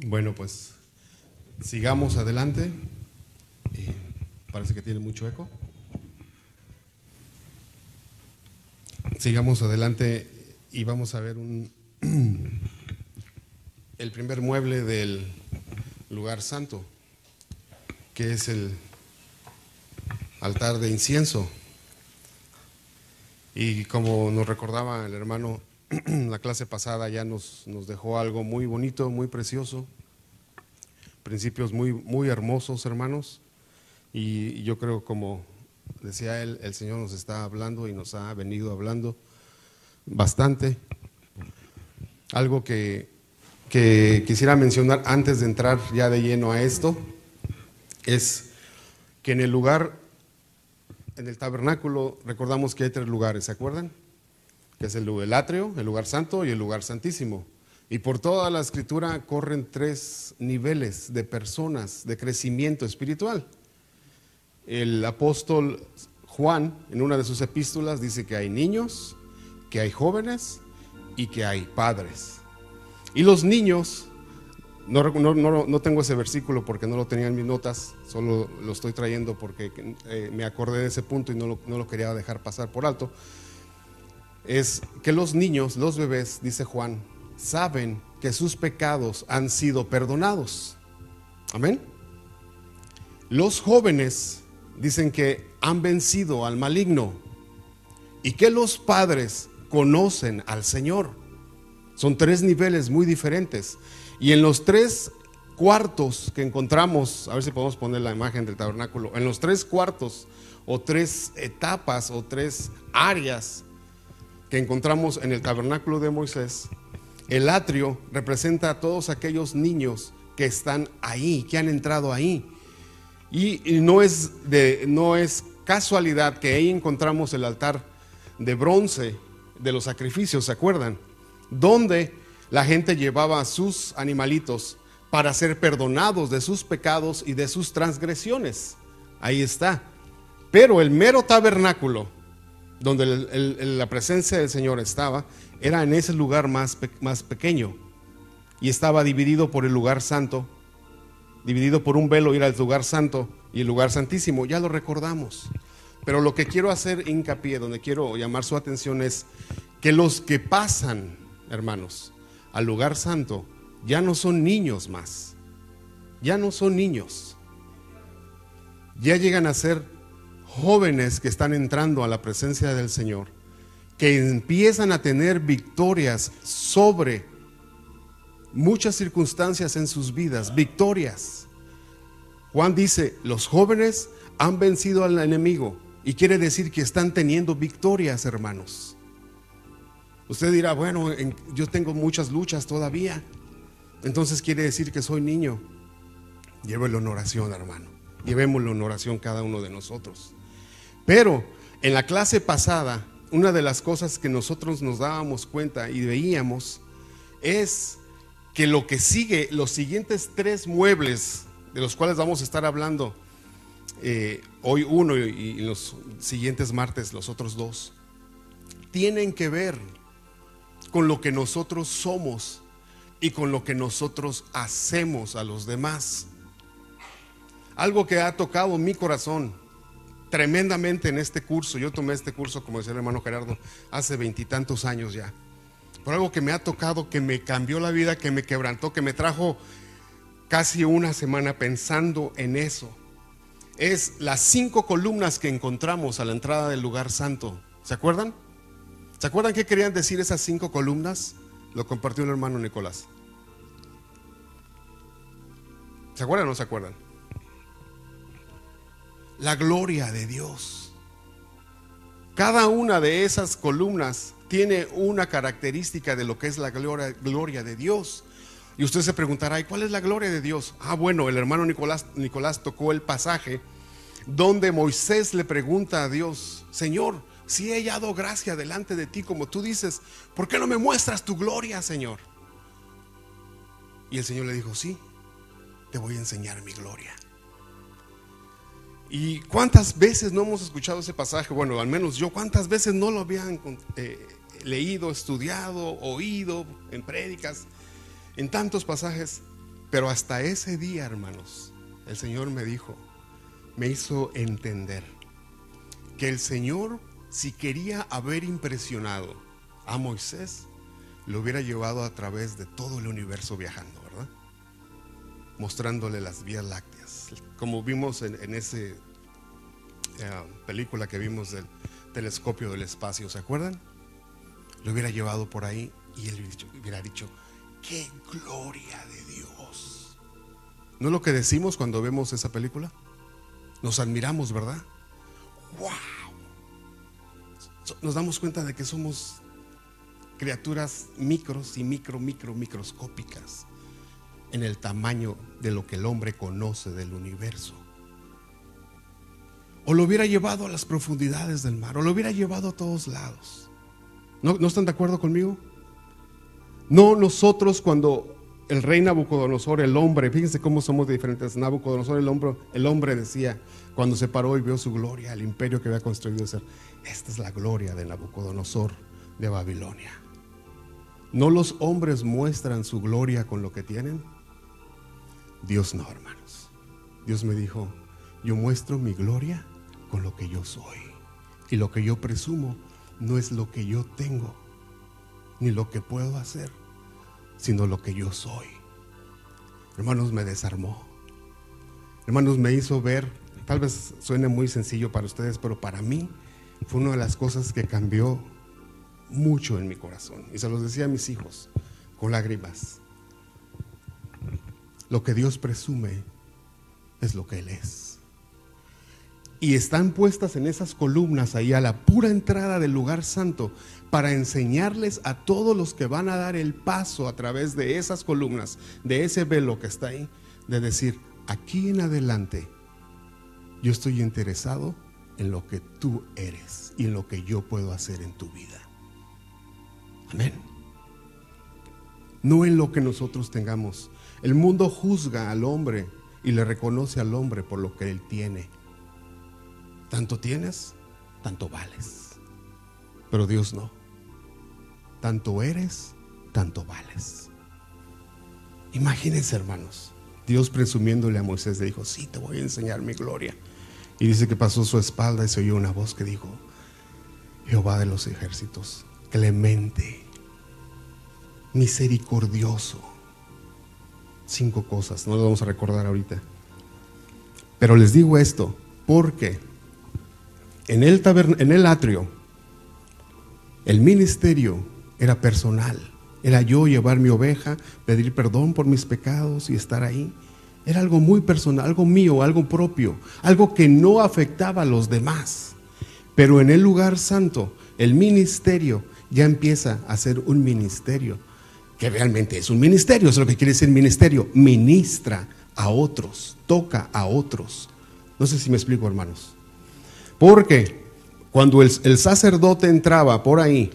Bueno, pues sigamos adelante. Parece que tiene mucho eco. Sigamos adelante y vamos a ver el primer mueble del lugar santo, que es el altar de incienso. Y como nos recordaba el hermano, la clase pasada ya nos dejó algo muy bonito, muy precioso, principios muy hermosos, hermanos. Y yo creo, como decía él, el Señor nos está hablando y nos ha venido hablando bastante. Algo que quisiera mencionar antes de entrar ya de lleno a esto es que en el lugar, en el tabernáculo, recordamos que hay 3 lugares, ¿se acuerdan? Que es el atrio, el lugar santo y el lugar santísimo. Y por toda la escritura corren 3 niveles de personas de crecimiento espiritual. El apóstol Juan, en una de sus epístolas, dice que hay niños, que hay jóvenes y que hay padres. Y los niños, no tengo ese versículo porque no lo tenía en mis notas, solo lo estoy trayendo porque me acordé de ese punto y no lo quería dejar pasar por alto. Es que los niños, los bebés, dice Juan, saben que sus pecados han sido perdonados. Amén. Los jóvenes dicen que han vencido al maligno y que los padres conocen al Señor. Son 3 niveles muy diferentes. Y en los 3 cuartos que encontramos, a ver si podemos poner la imagen del tabernáculo, en los 3 cuartos o 3 etapas o 3 áreas que encontramos en el tabernáculo de Moisés, el atrio representa a todos aquellos niños que están ahí, que han entrado ahí. Y no es casualidad que ahí encontramos el altar de bronce de los sacrificios, ¿se acuerdan? Donde la gente llevaba a sus animalitos para ser perdonados de sus pecados y de sus transgresiones. Ahí está. Pero el mero tabernáculo, donde la presencia del Señor estaba, era en ese lugar más pequeño. Y estaba dividido por el lugar santo, dividido por un velo, ir al lugar santo y el lugar santísimo. Ya lo recordamos. Pero lo que quiero hacer hincapié, donde quiero llamar su atención, es que los que pasan, hermanos, al lugar santo, ya no son niños más. Ya no son niños. Ya llegan a ser jóvenes que están entrando a la presencia del Señor, que empiezan a tener victorias sobre muchas circunstancias en sus vidas, victorias. Juan dice, los jóvenes han vencido al enemigo, y quiere decir que están teniendo victorias, hermanos. Usted dirá, bueno, yo tengo muchas luchas todavía, entonces quiere decir que soy niño. Llévelo en oración, hermano. Llevémoslo en oración cada uno de nosotros. Pero en la clase pasada, una de las cosas que nosotros nos dábamos cuenta y veíamos es que lo que sigue, los siguientes 3 muebles de los cuales vamos a estar hablando hoy uno y los siguientes martes los otros 2, tienen que ver con lo que nosotros somos y con lo que nosotros hacemos a los demás. Algo que ha tocado mi corazón tremendamente en este curso. Yo tomé este curso, como decía el hermano Gerardo, hace 20 y tantos años ya. Por algo que me ha tocado, que me cambió la vida, que me quebrantó, que me trajo casi una semana pensando en eso. Es las 5 columnas que encontramos a la entrada del lugar santo. ¿Se acuerdan? ¿Se acuerdan qué querían decir esas 5 columnas? Lo compartió el hermano Nicolás. ¿Se acuerdan o no se acuerdan? La gloria de Dios. Cada una de esas columnas tiene una característica de lo que es la gloria de Dios. Y usted se preguntará, ¿y cuál es la gloria de Dios? Bueno, el hermano Nicolás tocó el pasaje donde Moisés le pregunta a Dios, Señor, si he hallado gracia delante de ti como tú dices, ¿por qué no me muestras tu gloria, Señor? Y el Señor le dijo, sí, te voy a enseñar mi gloria. ¿Y cuántas veces no hemos escuchado ese pasaje? Bueno, al menos yo, ¿cuántas veces no lo habían leído, estudiado, oído en prédicas, en tantos pasajes? Pero hasta ese día, hermanos, el Señor me hizo entender que el Señor, si quería haber impresionado a Moisés, lo hubiera llevado a través de todo el universo viajando, ¿verdad? Mostrándole las vías lácteas, como vimos en ese película que vimos del telescopio del espacio, ¿se acuerdan? Lo hubiera llevado por ahí y él hubiera dicho: ¡qué gloria de Dios! ¿No es lo que decimos cuando vemos esa película? Nos admiramos, ¿verdad? ¡Wow! Nos damos cuenta de que somos criaturas micros y microscópicas en el tamaño de lo que el hombre conoce del universo. O lo hubiera llevado a las profundidades del mar, o lo hubiera llevado a todos lados. ¿No están de acuerdo conmigo? No, nosotros cuando el rey Nabucodonosor, el hombre, fíjense cómo somos diferentes. Nabucodonosor, el hombre decía, cuando se paró y vio su gloria, el imperio que había construido, decir: esta es la gloria de Nabucodonosor de Babilonia. ¿No los hombres muestran su gloria con lo que tienen? Dios no, hermanos. Dios me dijo: yo muestro mi gloria con lo que yo soy, y lo que yo presumo no es lo que yo tengo ni lo que puedo hacer, sino lo que yo soy. Hermanos, me desarmó. Hermanos, me hizo ver, tal vez suene muy sencillo para ustedes, pero para mí fue una de las cosas que cambió mucho en mi corazón, y se los decía a mis hijos con lágrimas: lo que Dios presume es lo que Él es. Y están puestas en esas columnas ahí a la pura entrada del lugar santo, para enseñarles a todos los que van a dar el paso a través de esas columnas, de ese velo que está ahí, de decir: aquí en adelante yo estoy interesado en lo que tú eres y en lo que yo puedo hacer en tu vida. Amén. No en lo que nosotros tengamos. El mundo juzga al hombre y le reconoce al hombre por lo que él tiene. Tanto tienes, tanto vales. Pero Dios no. Tanto eres, tanto vales. Imagínense, hermanos, Dios presumiéndole a Moisés, le dijo: sí, te voy a enseñar mi gloria. Y dice que pasó su espalda y se oyó una voz que dijo: Jehová de los ejércitos, clemente, misericordioso. 5 cosas, no las vamos a recordar ahorita. Pero les digo esto porque en el atrio, el ministerio era personal. Era yo llevar mi oveja, pedir perdón por mis pecados y estar ahí. Era algo muy personal, algo mío, algo propio, algo que no afectaba a los demás. Pero en el lugar santo, el ministerio ya empieza a ser un ministerio, que realmente es un ministerio. Eso es lo que quiere decir ministerio: ministra a otros, toca a otros. No sé si me explico, hermanos. Porque cuando el sacerdote entraba por ahí,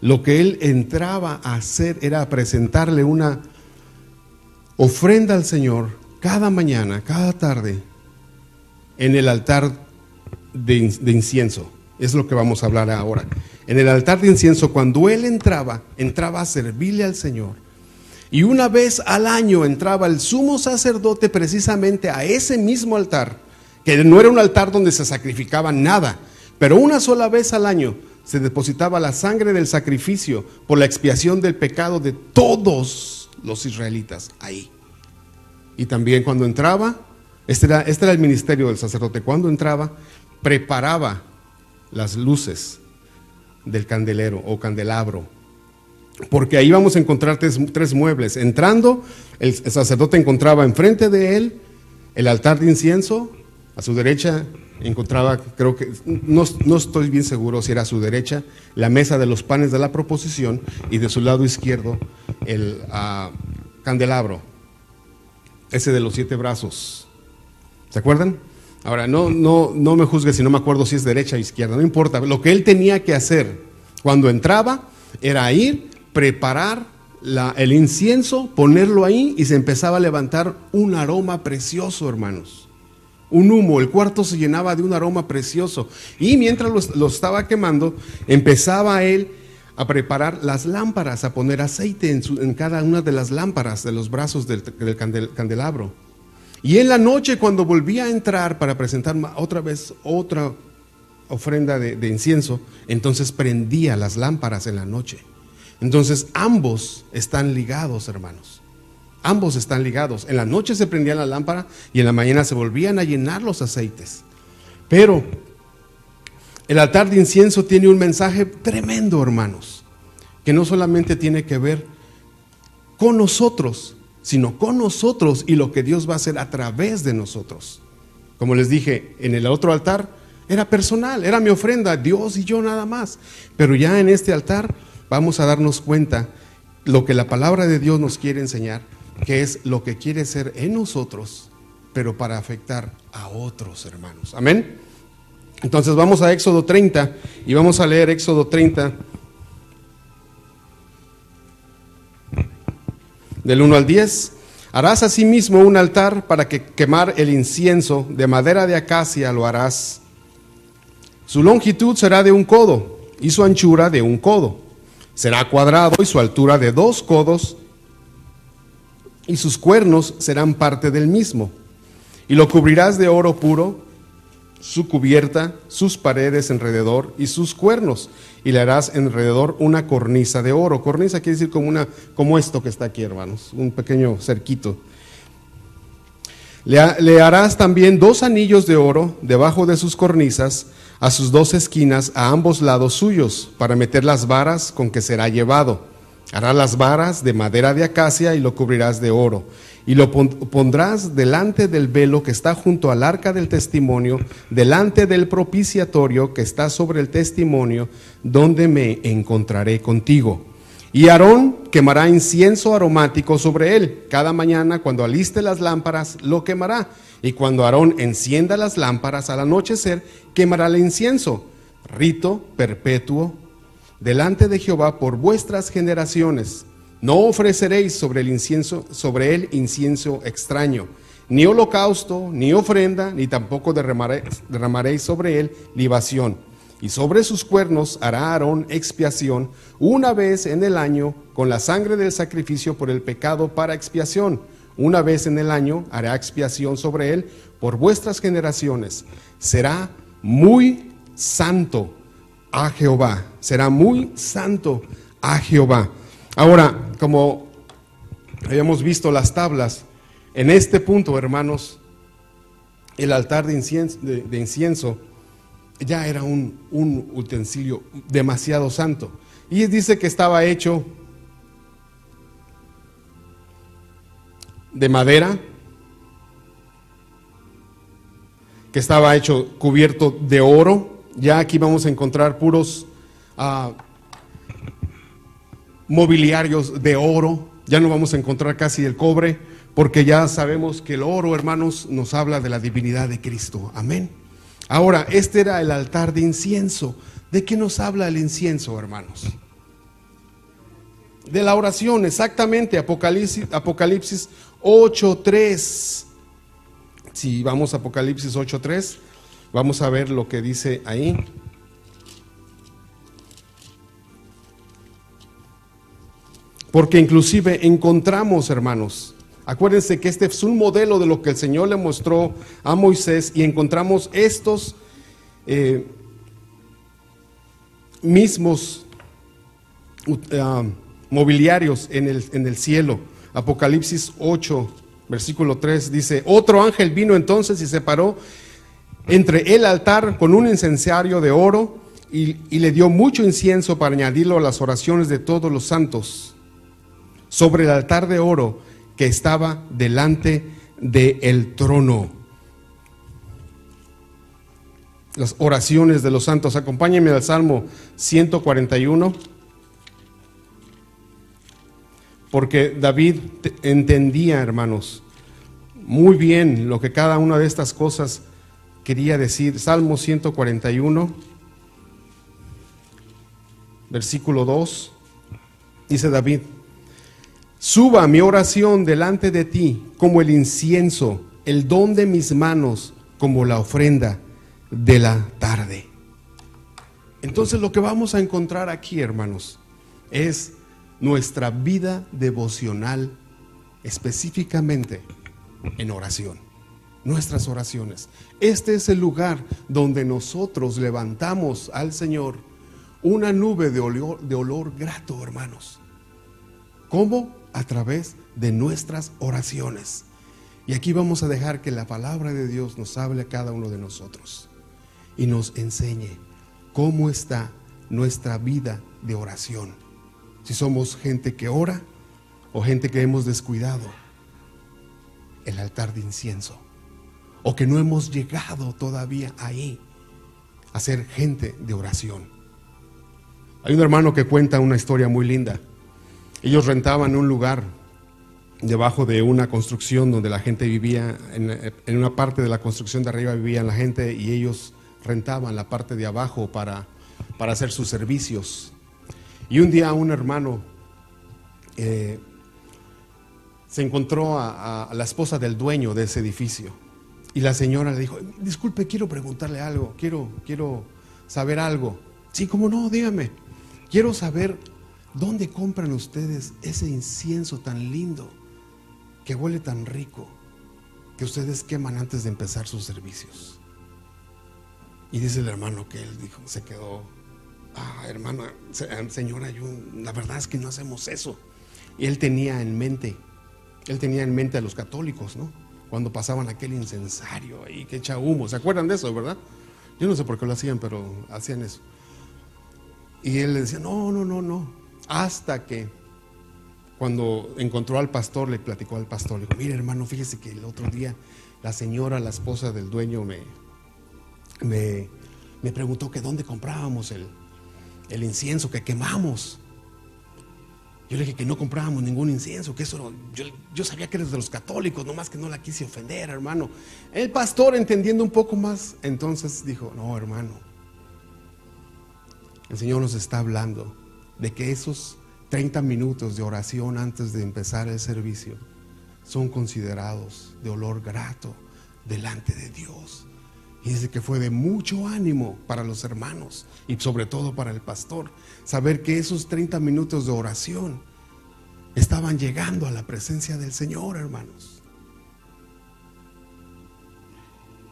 lo que él entraba a hacer era a presentarle una ofrenda al Señor cada mañana, cada tarde, en el altar de incienso. Es lo que vamos a hablar ahora. En el altar de incienso, cuando él entraba a servirle al Señor. Y una vez al año entraba el sumo sacerdote precisamente a ese mismo altar, que no era un altar donde se sacrificaba nada, pero una sola vez al año se depositaba la sangre del sacrificio por la expiación del pecado de todos los israelitas ahí. Y también cuando entraba, este era el ministerio del sacerdote. Cuando entraba, preparaba las luces del candelero o candelabro, porque ahí vamos a encontrar tres muebles. Entrando, el sacerdote encontraba enfrente de él el altar de incienso. A su derecha encontraba, creo que, no estoy bien seguro si era a su derecha, la mesa de los panes de la proposición, y de su lado izquierdo el candelabro, ese de los 7 brazos. ¿Se acuerdan? Ahora, no me juzgue si no me acuerdo si es derecha o izquierda, no importa. Lo que él tenía que hacer cuando entraba era ir, preparar el incienso, ponerlo ahí, y se empezaba a levantar un aroma precioso, hermanos. Un humo, el cuarto se llenaba de un aroma precioso. Y mientras lo estaba quemando, empezaba él a preparar las lámparas, a poner aceite en cada una de las lámparas de los brazos del candelabro. Y en la noche, cuando volvía a entrar para presentar otra vez otra ofrenda de incienso, entonces prendía las lámparas en la noche. Entonces ambos están ligados, hermanos. Ambos están ligados. En la noche se prendía la lámpara y en la mañana se volvían a llenar los aceites. Pero el altar de incienso tiene un mensaje tremendo, hermanos, que no solamente tiene que ver con nosotros, sino con nosotros y lo que Dios va a hacer a través de nosotros. Como les dije, en el otro altar era personal, era mi ofrenda, Dios y yo nada más. Pero ya en este altar vamos a darnos cuenta lo que la palabra de Dios nos quiere enseñar, que es lo que quiere ser en nosotros, pero para afectar a otros, hermanos. Amén. Entonces vamos a Éxodo 30 y vamos a leer Éxodo 30 del 1 al 10. Harás asimismo un altar para que quemar el incienso, de madera de acacia lo harás. Su longitud será de 1 codo y su anchura de 1 codo. Será cuadrado y su altura de 2 codos y sus cuernos serán parte del mismo. Y lo cubrirás de oro puro, su cubierta, sus paredes alrededor y sus cuernos, y le harás alrededor una cornisa de oro. Cornisa quiere decir como esto que está aquí, hermanos, un pequeño cerquito. Le harás también 2 anillos de oro debajo de sus cornisas, a sus 2 esquinas, a ambos lados suyos, para meter las varas con que será llevado. Harás las varas de madera de acacia y lo cubrirás de oro. Y lo pondrás delante del velo que está junto al arca del testimonio, delante del propiciatorio que está sobre el testimonio, donde me encontraré contigo. Y Aarón quemará incienso aromático sobre él. Cada mañana, cuando aliste las lámparas, lo quemará. Y cuando Aarón encienda las lámparas al anochecer, quemará el incienso. Rito perpetuo delante de Jehová por vuestras generaciones. No ofreceréis sobre él incienso extraño, ni holocausto, ni ofrenda, ni tampoco derramaréis sobre él libación. Y sobre sus cuernos hará Aarón expiación una vez en el año con la sangre del sacrificio por el pecado para expiación. Una vez en el año hará expiación sobre él por vuestras generaciones. Será muy santo a Jehová. Será muy santo a Jehová. Ahora, como habíamos visto las tablas, en este punto, hermanos, el altar de incienso ya era un utensilio demasiado santo. Y dice que estaba hecho de madera, que estaba hecho cubierto de oro. Ya aquí vamos a encontrar puros mobiliarios de oro. Ya no vamos a encontrar casi el cobre, porque ya sabemos que el oro, hermanos, nos habla de la divinidad de Cristo. Amén. Ahora, este era el altar de incienso. ¿De qué nos habla el incienso, hermanos? De la oración, exactamente. Apocalipsis 8:3. Si vamos a Apocalipsis 8:3, vamos a ver lo que dice ahí. Porque inclusive encontramos, hermanos, acuérdense que este es un modelo de lo que el Señor le mostró a Moisés, y encontramos estos mismos mobiliarios en el cielo. Apocalipsis 8, versículo 3 dice: otro ángel vino entonces y se paró entre el altar con un incensario de oro y le dio mucho incienso para añadirlo a las oraciones de todos los santos, sobre el altar de oro que estaba delante del trono. Las oraciones de los santos. Acompáñenme al Salmo 141, porque David entendía, hermanos, muy bien lo que cada una de estas cosas quería decir. Salmo 141, versículo 2, dice David: suba mi oración delante de ti como el incienso, el don de mis manos como la ofrenda de la tarde. Entonces lo que vamos a encontrar aquí, hermanos, es nuestra vida devocional, específicamente en oración. Nuestras oraciones. Este es el lugar donde nosotros levantamos al Señor una nube de olor grato, hermanos. ¿Cómo? A través de nuestras oraciones. Y aquí vamos a dejar que la palabra de Dios nos hable a cada uno de nosotros y nos enseñe cómo está nuestra vida de oración. Si somos gente que ora o gente que hemos descuidado el altar de incienso, o que no hemos llegado todavía ahí a ser gente de oración. Hay un hermano que cuenta una historia muy linda. Ellos rentaban un lugar debajo de una construcción donde la gente vivía, en una parte de la construcción de arriba vivía la gente, y ellos rentaban la parte de abajo para hacer sus servicios. Y un día un hermano se encontró a la esposa del dueño de ese edificio, y la señora le dijo: disculpe, quiero preguntarle algo, quiero saber algo. Sí, ¿cómo no? Dígame. Quiero saber dónde compran ustedes ese incienso tan lindo, que huele tan rico, que ustedes queman antes de empezar sus servicios. Y dice el hermano que él dijo, se quedó: hermana, señora, la verdad es que no hacemos eso. Y él tenía en mente a los católicos, ¿no? Cuando pasaban aquel incensario ahí que echa humo. ¿Se acuerdan de eso, verdad? Yo no sé por qué lo hacían, pero hacían eso. Y él le decía: no. Hasta que cuando encontró al pastor, le platicó al pastor, le dijo: mire, hermano, fíjese que el otro día la señora, la esposa del dueño, me preguntó que dónde comprábamos el incienso que quemamos. Yo le dije que no comprábamos ningún incienso, que eso yo sabía que eres de los católicos, nomás que no la quise ofender, hermano. El pastor, entendiendo un poco más, entonces dijo: no, hermano, el Señor nos está hablando de que esos 30 minutos de oración antes de empezar el servicio son considerados de olor grato delante de Dios. Y dice que fue de mucho ánimo para los hermanos y sobre todo para el pastor saber que esos 30 minutos de oración estaban llegando a la presencia del Señor, hermanos.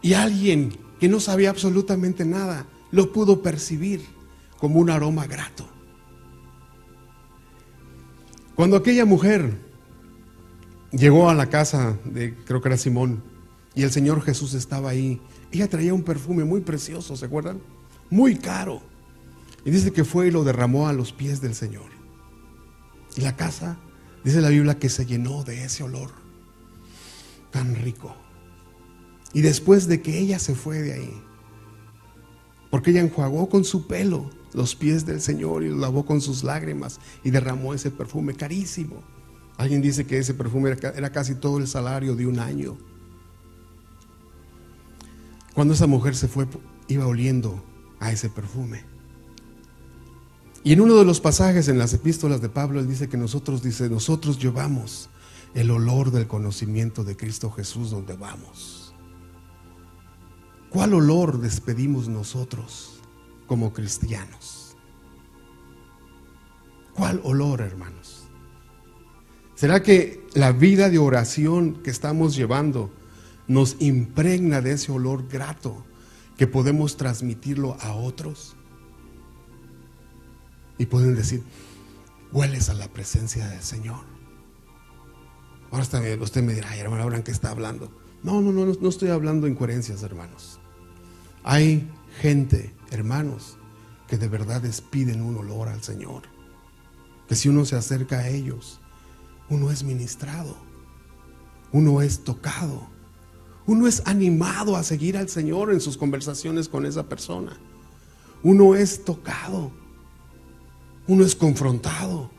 Y alguien que no sabía absolutamente nada lo pudo percibir como un aroma grato. Cuando aquella mujer llegó a la casa de, creo que era Simón, y el Señor Jesús estaba ahí, ella traía un perfume muy precioso, ¿se acuerdan? Muy caro. Y dice que fue y lo derramó a los pies del Señor. Y la casa, dice la Biblia, que se llenó de ese olor tan rico. Y después de que ella se fue de ahí, porque ella enjuagó con su pelo los pies del Señor y los lavó con sus lágrimas y derramó ese perfume carísimo. Alguien dice que ese perfume era casi todo el salario de un año. Cuando esa mujer se fue, iba oliendo a ese perfume. Y en uno de los pasajes en las epístolas de Pablo, él dice que nosotros llevamos el olor del conocimiento de Cristo Jesús donde vamos. ¿Cuál olor despedimos nosotros como cristianos? ¿Cuál olor, hermanos? ¿Será que la vida de oración que estamos llevando nos impregna de ese olor grato que podemos transmitirlo a otros? Y pueden decir: hueles a la presencia del Señor. Ahora usted me dirá: ay, hermano, ¿ahora en qué está hablando? No estoy hablando incoherencias, hermanos. Hay gente, hermanos, que de verdad despiden un olor al Señor, que si uno se acerca a ellos, uno es ministrado, uno es tocado, uno es animado a seguir al Señor en sus conversaciones con esa persona. Uno es tocado, uno es confrontado.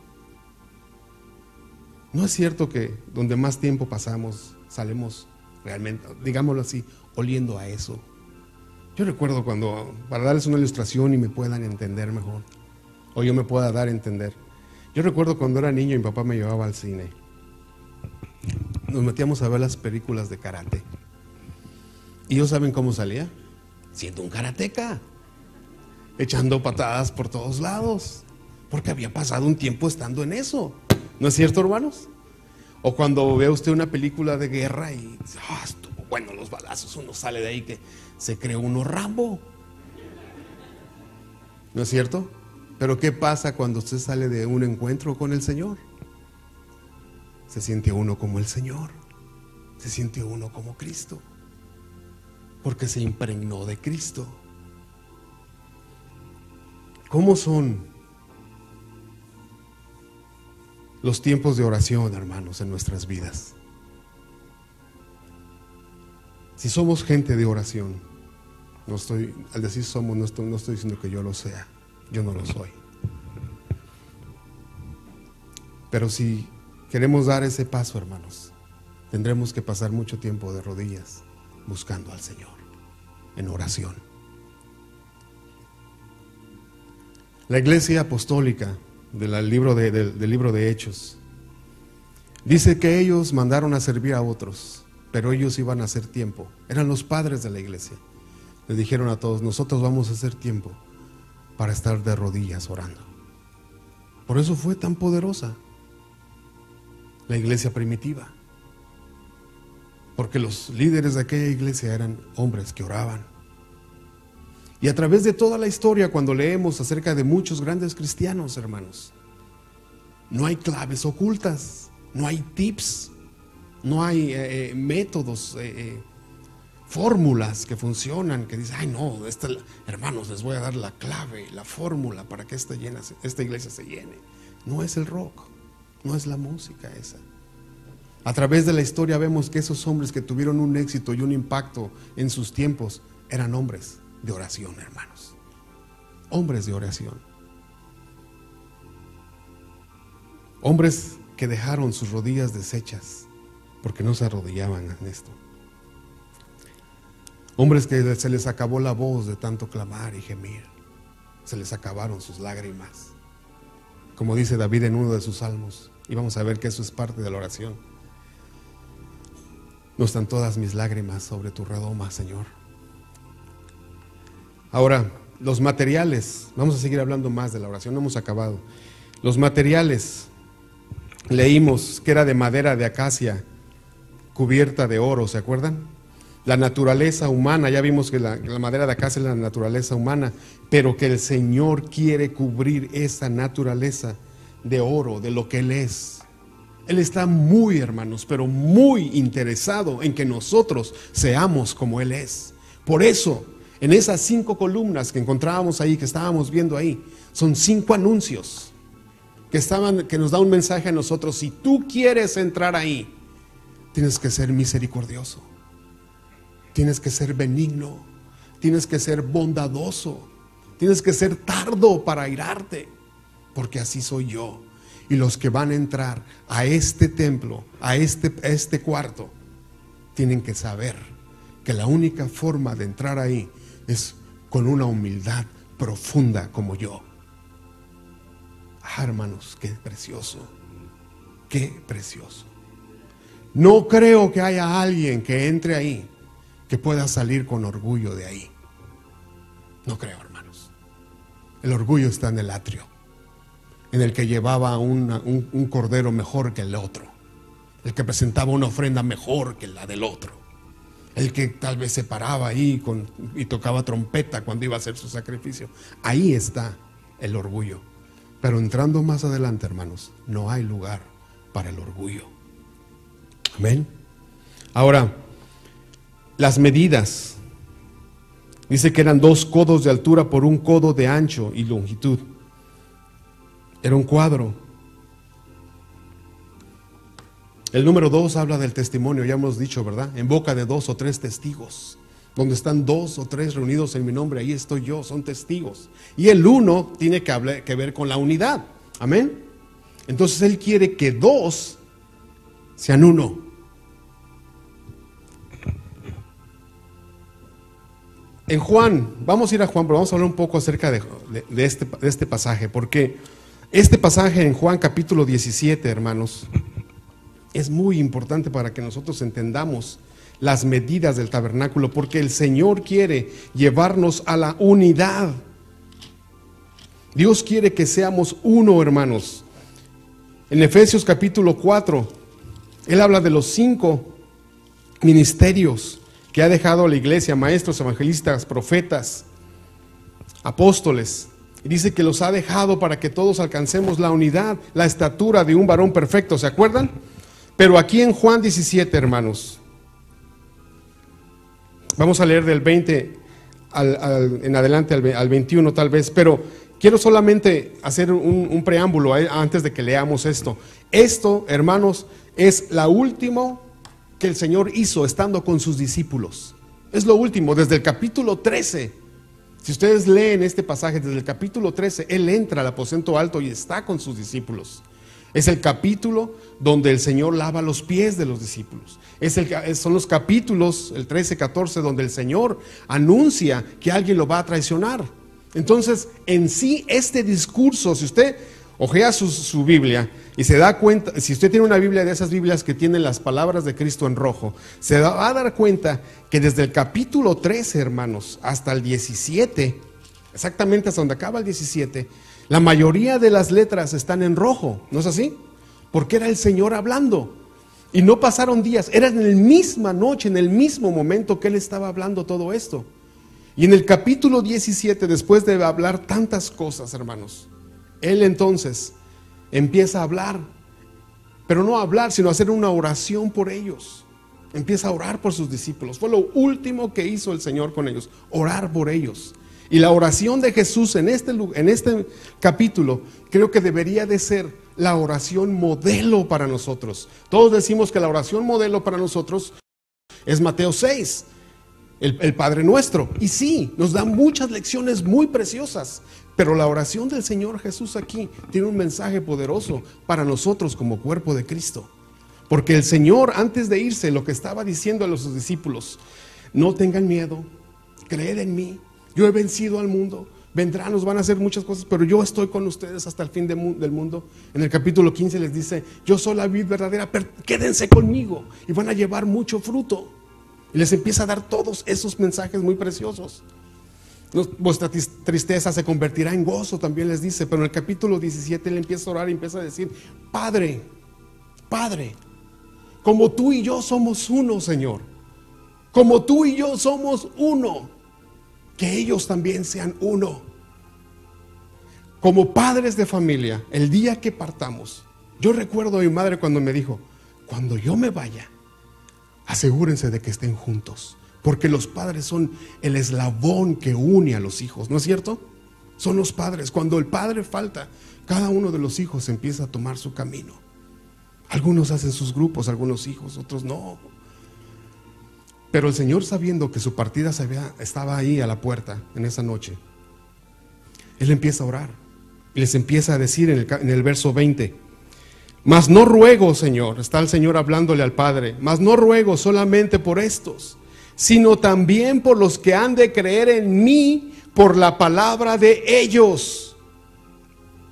¿No es cierto que donde más tiempo pasamos, salimos realmente, digámoslo así, oliendo a eso? Yo recuerdo cuando, para darles una ilustración y me puedan entender mejor, o yo me pueda dar a entender, yo recuerdo cuando era niño y mi papá me llevaba al cine. Nos metíamos a ver las películas de karate. ¿Y ellos saben cómo salía? Siendo un karateca, echando patadas por todos lados, porque había pasado un tiempo estando en eso. ¿No es cierto, hermanos? O cuando ve usted una película de guerra y estuvo bueno los balazos, uno sale de ahí que se cree uno Rambo. ¿No es cierto? Pero ¿qué pasa cuando usted sale de un encuentro con el Señor? Se siente uno como el Señor, se siente uno como Cristo, porque se impregnó de Cristo. ¿Cómo son los tiempos de oración, hermanos, en nuestras vidas? Si somos gente de oración, al decir somos, no estoy diciendo que yo lo sea, yo no lo soy. Pero si queremos dar ese paso, hermanos, tendremos que pasar mucho tiempo de rodillas buscando al Señor, en oración. La iglesia apostólica del libro de Hechos dice que ellos mandaron a servir a otros, pero ellos iban a hacer tiempo. Eran los padres de la iglesia. Les dijeron a todos: nosotros vamos a hacer tiempo para estar de rodillas orando. Por eso fue tan poderosa la iglesia primitiva, porque los líderes de aquella iglesia eran hombres que oraban. Y a través de toda la historia, cuando leemos acerca de muchos grandes cristianos, hermanos, no hay claves ocultas, no hay tips, no hay métodos, fórmulas que funcionan, que dicen: ay no, hermanos, les voy a dar la clave, la fórmula para que esta iglesia se llene. No es el rock, no es la música esa. A través de la historia vemos que esos hombres que tuvieron un éxito y un impacto en sus tiempos eran hombres de oración, hermanos. Hombres de oración. Hombres que dejaron sus rodillas deshechas porque no se arrodillaban en esto. Hombres que se les acabó la voz de tanto clamar y gemir. Se les acabaron sus lágrimas. Como dice David en uno de sus salmos, y vamos a ver que eso es parte de la oración: no están todas mis lágrimas sobre tu redoma, Señor. Ahora, los materiales, vamos a seguir hablando más de la oración, no hemos acabado. Los materiales, leímos que era de madera de acacia cubierta de oro, ¿se acuerdan? La naturaleza humana, ya vimos que la madera de acacia es la naturaleza humana, pero que el Señor quiere cubrir esa naturaleza de oro, de lo que Él es. Él está muy, hermanos, pero muy interesado en que nosotros seamos como Él es. Por eso, en esas 5 columnas que encontrábamos ahí, que estábamos viendo ahí, son 5 anuncios que nos da un mensaje a nosotros. Si tú quieres entrar ahí, tienes que ser misericordioso, tienes que ser benigno, tienes que ser bondadoso, tienes que ser tardo para airarte, porque así soy yo. Y los que van a entrar a este templo, a este cuarto, tienen que saber que la única forma de entrar ahí es con una humildad profunda como yo. Hermanos, qué precioso, qué precioso. No creo que haya alguien que entre ahí que pueda salir con orgullo de ahí. No creo, hermanos. El orgullo está en el atrio, en el que llevaba un cordero mejor que el otro, el que presentaba una ofrenda mejor que la del otro, el que tal vez se paraba ahí y tocaba trompeta cuando iba a hacer su sacrificio. Ahí está el orgullo. Pero entrando más adelante, hermanos, no hay lugar para el orgullo. Amén. Ahora, las medidas. Dice que eran 2 codos de altura por 1 codo de ancho y longitud. Era un cuadro. El número 2 habla del testimonio, ya hemos dicho, ¿verdad? En boca de 2 o 3 testigos. Donde están 2 o 3 reunidos en mi nombre, ahí estoy yo, son testigos. Y el 1 tiene que ver con la unidad. Amén. Entonces Él quiere que 2 sean 1. En Juan, vamos a ir a Juan, pero vamos a hablar un poco acerca de este pasaje, porque este pasaje en Juan capítulo 17, hermanos, es muy importante para que nosotros entendamos las medidas del tabernáculo, porque el Señor quiere llevarnos a la unidad. Dios quiere que seamos uno, hermanos. En Efesios capítulo 4, Él habla de los 5 ministerios que ha dejado a la iglesia: maestros, evangelistas, profetas, apóstoles. Y dice que los ha dejado para que todos alcancemos la unidad, la estatura de un varón perfecto, ¿se acuerdan? Pero aquí en Juan 17, hermanos, vamos a leer del 20 en adelante al 21 tal vez, pero quiero solamente hacer un preámbulo antes de que leamos esto. Esto, hermanos, es la última que el Señor hizo estando con sus discípulos. Es lo último, desde el capítulo 13. Si ustedes leen este pasaje desde el capítulo 13, Él entra al aposento alto y está con sus discípulos. Es el capítulo donde el Señor lava los pies de los discípulos. Son los capítulos, el 13, 14, donde el Señor anuncia que alguien lo va a traicionar. Entonces, en sí, este discurso, si usted ojea su Biblia y se da cuenta, si usted tiene una Biblia de esas Biblias que tienen las palabras de Cristo en rojo, se va a dar cuenta que desde el capítulo 13, hermanos, hasta el 17, exactamente hasta donde acaba el 17, la mayoría de las letras están en rojo, ¿no es así? Porque era el Señor hablando. Y no pasaron días, era en la misma noche, en el mismo momento que Él estaba hablando todo esto. Y en el capítulo 17, después de hablar tantas cosas, hermanos, Él entonces empieza a hablar, pero no a hablar, sino a hacer una oración por ellos. Empieza a orar por sus discípulos. Fue lo último que hizo el Señor con ellos, orar por ellos. Y la oración de Jesús en este capítulo creo que debería de ser la oración modelo para nosotros. Todos decimos que la oración modelo para nosotros es Mateo 6, el Padre Nuestro. Y sí, nos da muchas lecciones muy preciosas, pero la oración del Señor Jesús aquí tiene un mensaje poderoso para nosotros como cuerpo de Cristo. Porque el Señor, antes de irse, lo que estaba diciendo a los discípulos: no tengan miedo, creed en mí, yo he vencido al mundo, vendrán, nos van a hacer muchas cosas, pero yo estoy con ustedes hasta el fin del mundo. En el capítulo 15 les dice: yo soy la vid verdadera, pero quédense conmigo y van a llevar mucho fruto. Y les empieza a dar todos esos mensajes muy preciosos. Vuestra tristeza se convertirá en gozo, también les dice. Pero en el capítulo 17 Él empieza a orar y empieza a decir: Padre, Padre, como tú y yo somos uno, Señor, como tú y yo somos uno, que ellos también sean uno. Como padres de familia, el día que partamos, yo recuerdo a mi madre cuando me dijo: cuando yo me vaya, asegúrense de que estén juntos, porque los padres son el eslabón que une a los hijos, ¿no es cierto? Son los padres. Cuando el padre falta, cada uno de los hijos empieza a tomar su camino. Algunos hacen sus grupos, algunos hijos, otros no. Pero el Señor, sabiendo que su partida estaba ahí a la puerta en esa noche, Él empieza a orar y les empieza a decir en el verso 20: mas no ruego, Señor, está el Señor hablándole al Padre, mas no ruego solamente por estos, sino también por los que han de creer en mí por la palabra de ellos.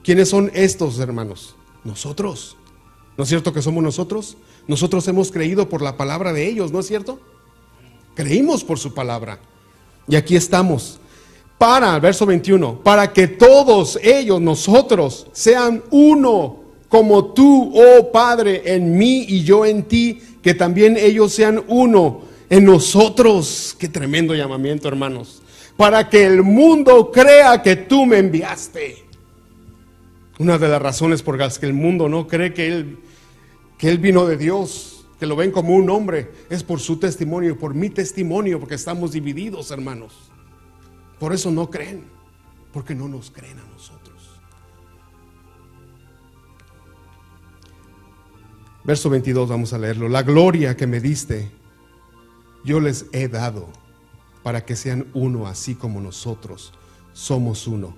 ¿Quiénes son estos, hermanos? Nosotros. ¿No es cierto que somos nosotros? Nosotros hemos creído por la palabra de ellos, ¿no es cierto? Creímos por su palabra. Y aquí estamos. Verso 21, para que todos ellos, nosotros, sean uno, como tú, oh Padre, en mí y yo en ti, que también ellos sean uno en nosotros. Qué tremendo llamamiento, hermanos. Para que el mundo crea que tú me enviaste. Una de las razones por las que el mundo no cree que él vino de Dios, que lo ven como un hombre, es por su testimonio y por mi testimonio, porque estamos divididos, hermanos. Por eso no creen, porque no nos creen a nosotros. Verso 22, vamos a leerlo. La gloria que me diste, yo les he dado, para que sean uno, así como nosotros somos uno.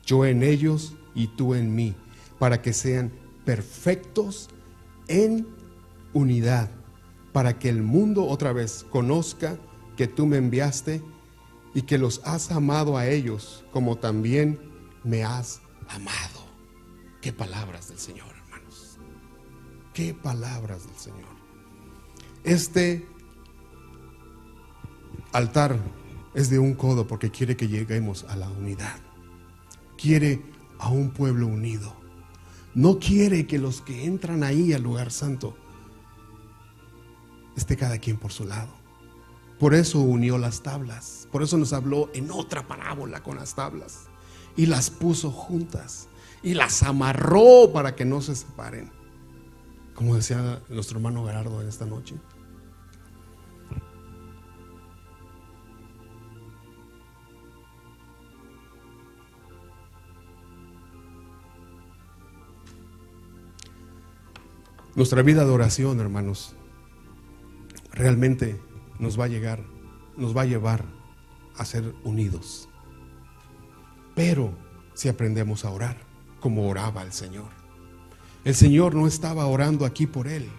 Yo en ellos y tú en mí, para que sean perfectos en unidad, para que el mundo otra vez conozca que tú me enviaste y que los has amado a ellos como también me has amado. Qué palabras del Señor, hermanos. Qué palabras del Señor. Este altar es de un codo porque quiere que lleguemos a la unidad. Quiere a un pueblo unido. No quiere que los que entran ahí al lugar santo esté cada quien por su lado. Por eso unió las tablas. Por eso nos habló en otra parábola con las tablas. Y las puso juntas. Y las amarró para que no se separen. Como decía nuestro hermano Gerardo en esta noche. Nuestra vida de oración, hermanos, realmente nos va a llevar a ser unidos. Pero si aprendemos a orar como oraba el Señor. El Señor no estaba orando aquí por él.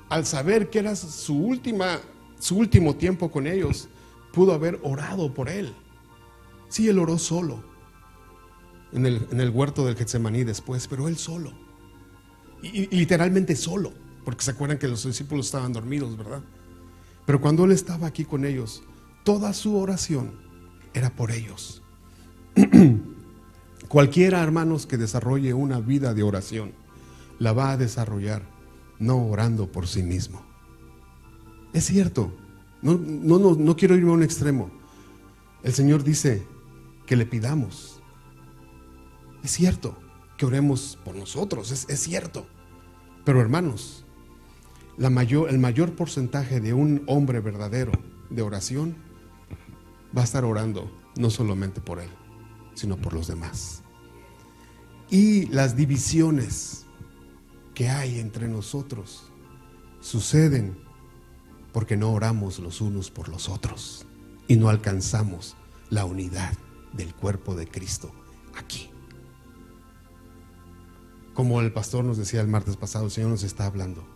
Al saber que era su último tiempo con ellos, pudo haber orado por él. Sí, él oró solo en el huerto del Getsemaní después, pero él solo. Y literalmente solo, porque se acuerdan que los discípulos estaban dormidos, ¿verdad? Pero cuando él estaba aquí con ellos, toda su oración era por ellos. Cualquiera, hermanos, que desarrolle una vida de oración, la va a desarrollar no orando por sí mismo. Es cierto, no quiero irme a un extremo. El Señor dice que le pidamos. Es cierto que oremos por nosotros, es cierto. Pero hermanos, el mayor porcentaje de un hombre verdadero de oración va a estar orando no solamente por él, sino por los demás. Y las divisiones que hay entre nosotros suceden porque no oramos los unos por los otros y no alcanzamos la unidad del cuerpo de Cristo aquí. Como el pastor nos decía el martes pasado, el Señor nos está hablando.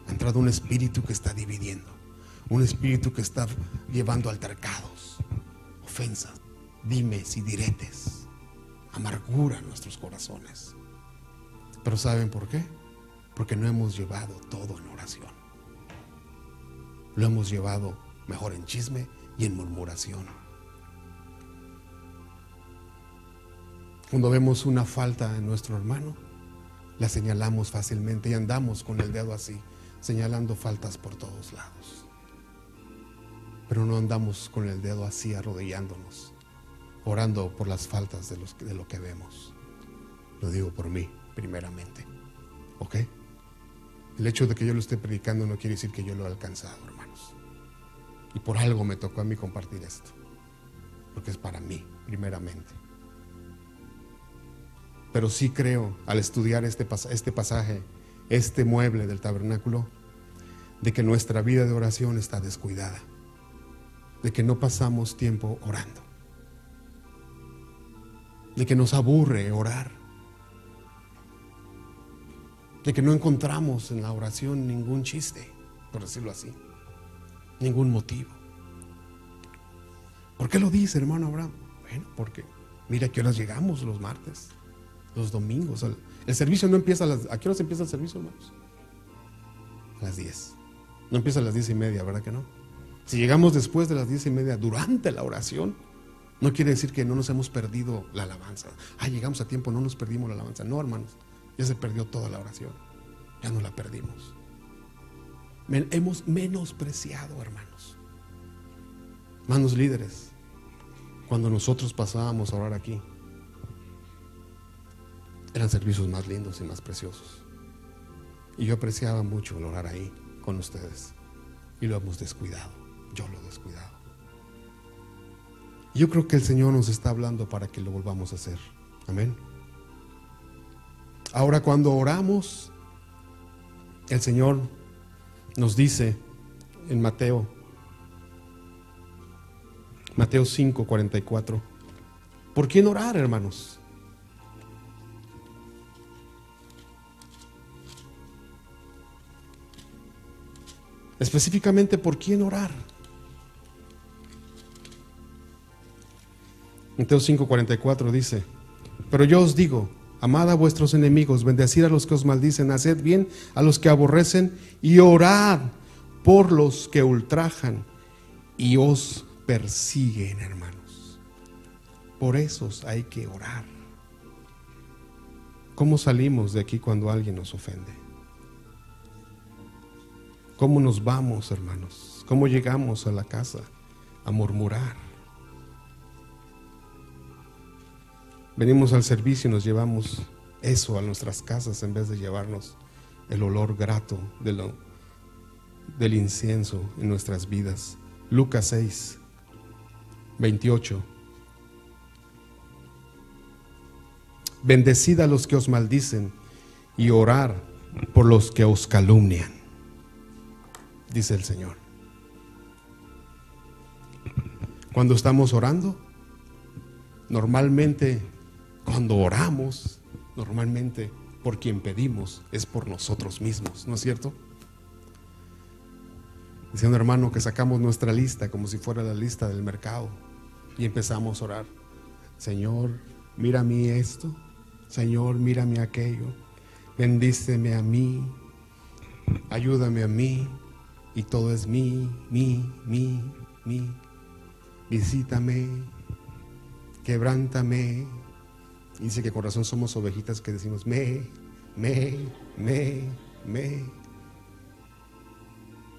Ha entrado un espíritu que está dividiendo, un espíritu que está llevando altercados, ofensas, dimes y diretes, amargura en nuestros corazones. Pero ¿saben por qué? Porque no hemos llevado todo en oración. Lo hemos llevado mejor en chisme y en murmuración. Cuando vemos una falta en nuestro hermano, la señalamos fácilmente y andamos con el dedo así, señalando faltas por todos lados. Pero no andamos con el dedo así arrodillándonos, orando por las faltas de lo que vemos. Lo digo por mí, primeramente. ¿Ok? El hecho de que yo lo esté predicando no quiere decir que yo lo he alcanzado, hermanos. Y por algo me tocó a mí compartir esto, porque es para mí, primeramente. Pero sí creo, al estudiar este pasaje, este mueble del tabernáculo, de que nuestra vida de oración está descuidada, de que no pasamos tiempo orando, de que nos aburre orar, de que no encontramos en la oración ningún chiste, por decirlo así, ningún motivo. ¿Por qué lo dice, hermano Abraham? Bueno, porque mira a qué horas llegamos los martes, los domingos. El servicio no empieza ¿a qué horas empieza el servicio, hermanos? A las 10. No empieza a las 10:30, ¿verdad que no? Si llegamos después de las 10:30 durante la oración, no quiere decir que no nos hemos perdido la alabanza. Llegamos a tiempo, no nos perdimos la alabanza. No, hermanos, ya se perdió toda la oración. Ya no la perdimos. Hemos menospreciado, hermanos. Hermanos líderes, cuando nosotros pasábamos a orar aquí, eran servicios más lindos y más preciosos. Y yo apreciaba mucho el orar ahí con ustedes. Y lo hemos descuidado. Yo lo he descuidado. Yo creo que el Señor nos está hablando para que lo volvamos a hacer. Amén. Ahora, cuando oramos, el Señor nos dice en Mateo 5:44, ¿por quién orar, hermanos? Específicamente, ¿por quién orar? Mateo 5:44 dice: pero yo os digo, amad a vuestros enemigos, bendecid a los que os maldicen, haced bien a los que aborrecen y orad por los que ultrajan y os persiguen, hermanos. Por esos hay que orar. ¿Cómo salimos de aquí cuando alguien nos ofende? ¿Cómo nos vamos, hermanos? ¿Cómo llegamos a la casa a murmurar? Venimos al servicio y nos llevamos eso a nuestras casas en vez de llevarnos el olor grato del incienso en nuestras vidas. Lucas 6, 28. Bendecid a los que os maldicen y orar por los que os calumnian, dice el Señor. Cuando estamos orando, normalmente cuando oramos, normalmente por quien pedimos es por nosotros mismos, ¿no es cierto? Dice un hermano que sacamos nuestra lista como si fuera la lista del mercado y empezamos a orar. Señor, mira a mí esto. Señor, mírame aquello. Bendíceme a mí. Ayúdame a mí. Y todo es mí. Visítame. Quebrántame. Dice que con razón somos ovejitas que decimos me.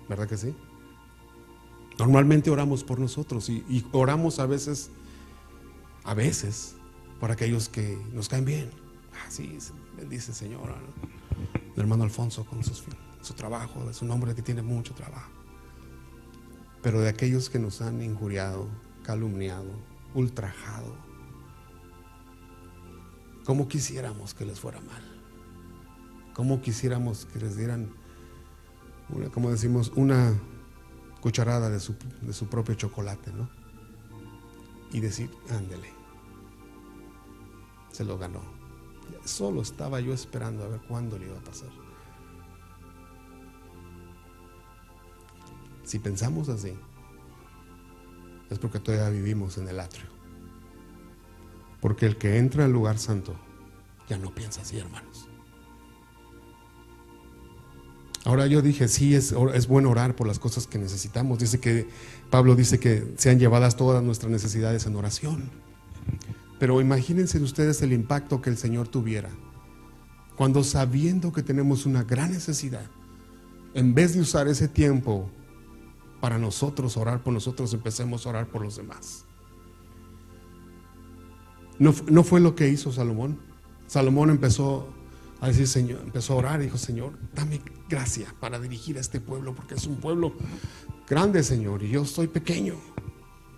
¿Verdad que sí? Normalmente oramos por nosotros y oramos a veces por aquellos que nos caen bien. Sí, bendice Señor, ¿no? El hermano Alfonso con su trabajo, es un hombre que tiene mucho trabajo. Pero de aquellos que nos han injuriado, calumniado, ultrajado, ¿cómo quisiéramos que les fuera mal? ¿Cómo quisiéramos que les dieran, como decimos, una cucharada de su propio chocolate, ¿no? Y decir, ándele, se lo ganó. Solo estaba yo esperando a ver cuándo le iba a pasar. Si pensamos así, es porque todavía vivimos en el atrio. Porque el que entra al lugar santo ya no piensa así, hermanos. Ahora yo dije, sí, es bueno orar por las cosas que necesitamos. Pablo dice que sean llevadas todas nuestras necesidades en oración. Pero imagínense ustedes el impacto que el Señor tuviera cuando, sabiendo que tenemos una gran necesidad, en vez de usar ese tiempo para nosotros orar por nosotros, empecemos a orar por los demás. No fue lo que hizo Salomón. Salomón empezó a decir, Señor, empezó a orar y dijo, Señor, dame gracia para dirigir a este pueblo, porque es un pueblo grande, Señor, y yo soy pequeño.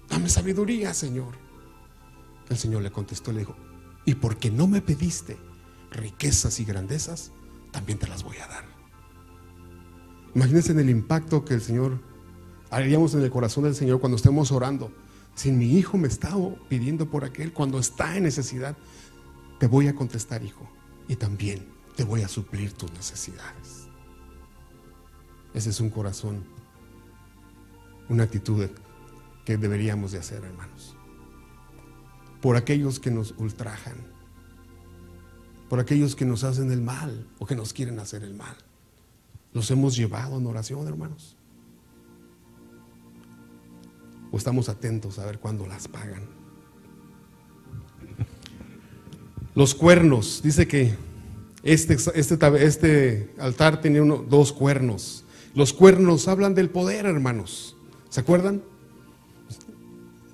Dame sabiduría, Señor. El Señor le contestó y le dijo, y porque no me pediste riquezas y grandezas, también te las voy a dar. Imagínense en el impacto que el Señor haríamos en el corazón del Señor cuando estemos orando. Si mi hijo me está pidiendo por aquel, cuando está en necesidad, te voy a contestar, hijo, y también te voy a suplir tus necesidades. Ese es un corazón, una actitud que deberíamos de hacer, hermanos. Por aquellos que nos ultrajan, por aquellos que nos hacen el mal o que nos quieren hacer el mal. ¿Los hemos llevado en oración, hermanos? ¿O estamos atentos a ver cuándo las pagan? Los cuernos, dice que este altar tiene dos cuernos. Los cuernos hablan del poder, hermanos. ¿Se acuerdan?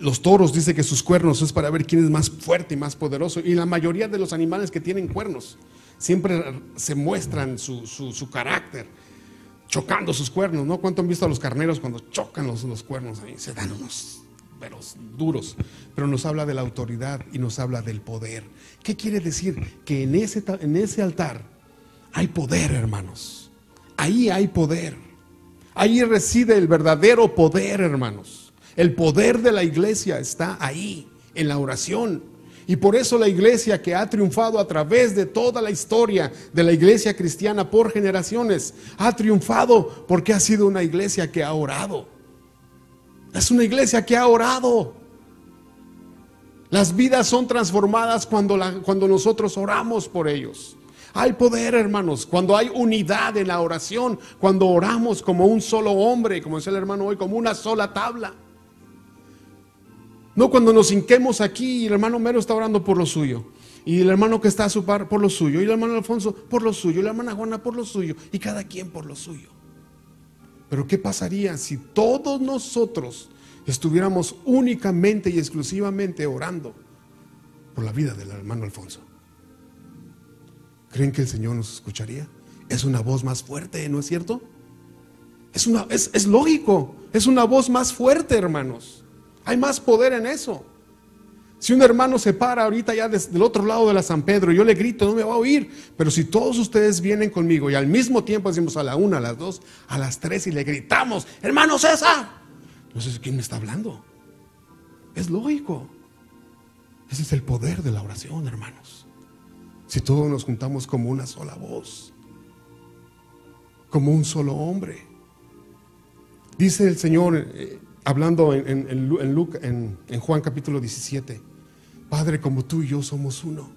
Los toros, dice que sus cuernos es para ver quién es más fuerte y más poderoso. Y la mayoría de los animales que tienen cuernos siempre se muestran su carácter chocando sus cuernos, ¿no? ¿Cuánto han visto a los carneros cuando chocan los cuernos ahí? Se dan unos pelos duros. Pero nos habla de la autoridad y nos habla del poder. ¿Qué quiere decir? Que en ese altar hay poder, hermanos. Ahí hay poder. Ahí reside el verdadero poder, hermanos. El poder de la iglesia está ahí, en la oración. Y por eso la iglesia, que ha triunfado a través de toda la historia de la iglesia cristiana por generaciones, ha triunfado porque ha sido una iglesia que ha orado. Es una iglesia que ha orado. Las vidas son transformadas cuando nosotros oramos por ellos. Hay poder, hermanos, cuando hay unidad en la oración, cuando oramos como un solo hombre, como decía el hermano hoy, como una sola tabla. No cuando nos hinquemos aquí y el hermano Mero está orando por lo suyo. Y el hermano que está a su par por lo suyo, y el hermano Alfonso por lo suyo, y la hermana Juana por lo suyo, y cada quien por lo suyo. Pero ¿qué pasaría si todos nosotros estuviéramos únicamente y exclusivamente orando por la vida del hermano Alfonso? ¿Creen que el Señor nos escucharía? Es una voz más fuerte, ¿no es cierto? Es lógico, es una voz más fuerte, hermanos. Hay más poder en eso. Si un hermano se para ahorita ya desde el otro lado de la San Pedro, yo le grito, no me va a oír. Pero si todos ustedes vienen conmigo y al mismo tiempo decimos a la 1, a las 2, a las 3 y le gritamos, hermano César, no sé quién me está hablando. Es lógico. Ese es el poder de la oración, hermanos. Si todos nos juntamos como una sola voz, como un solo hombre. Dice el Señor, hablando en Juan capítulo 17, Padre, como tú y yo somos uno.